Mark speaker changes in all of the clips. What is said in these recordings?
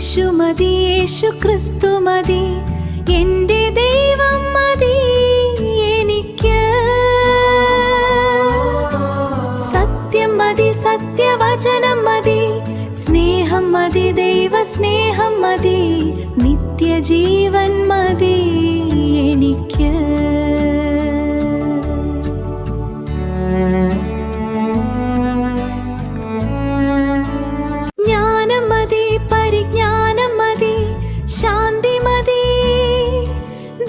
Speaker 1: യേശു മതി, യേശു ക്രിസ്തു മതി, എൻ്റെ ദൈവം മതി എനിക്ക്. സത്യം മതി, സത്യവചനം മതി, സ്നേഹം മതി, ദൈവ സ്നേഹം മതി, നിത്യജീവൻ മതി എനിക്ക്. ജ്ഞാനം മതി, പരിജ്ഞാനം മതി, ശാന്തി മതി,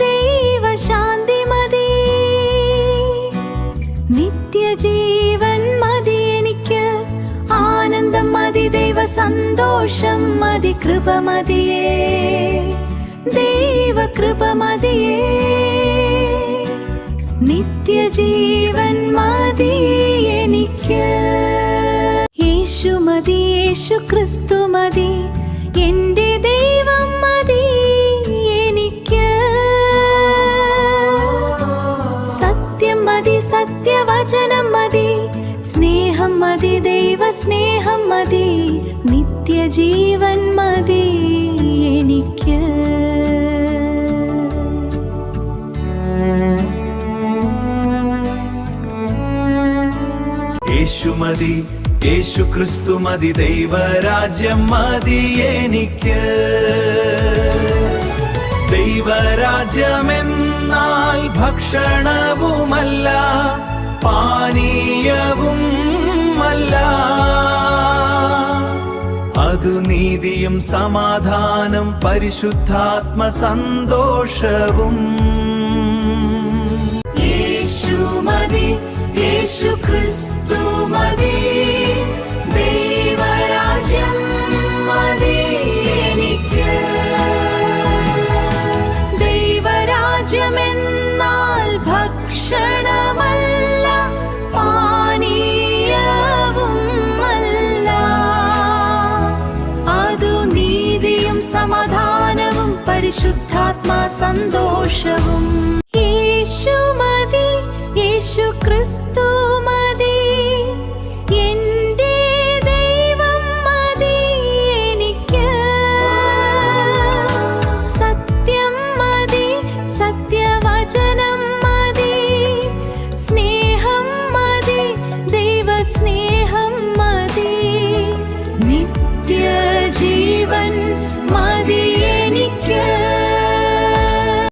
Speaker 1: ദൈവശാന്തി മതി, നിത്യജീവൻ മതി എനിക്ക്. ആനന്ദം മതി, ദൈവ സന്തോഷം മതി, കൃപ മതിയേ, ദൈവ കൃപ മതിയേ, നിത്യജീവൻ മതി എനിക്ക്. യേശു മതി, യേശു ക്രിസ്തു മതി, എൻ്റെ ദൈവം മതി എനിക്ക്. സത്യം മതി, സത്യവചനം മതി, സ്നേഹം മതി, ദൈവ സ്നേഹം മതി, നിത്യജീവൻ മതി എനിക്ക്.
Speaker 2: യേശു മതി, യേശു ക്രിസ്തു മതി, ദൈവരാജ്യം മതി എനിക്ക്. ദൈവരാജ്യമെന്നാൽ ഭക്ഷണവുമല്ല, പാനീയവും അല്ല, അതു നീതിയും സമാധാനം പരിശുദ്ധാത്മ സന്തോഷവും.
Speaker 1: യേശു മതി, യേശു ക്രിസ്തു മതി, ദൈവരാജ്യം മതി എനിക്ക്. ദൈവരാജ്യമെന്നാൽ ഭക്ഷണമല്ല, പാനീയവും അല്ല, അതു നീതിയും സമാധാനവും പരിശുദ്ധാത്മാ സന്തോഷവും.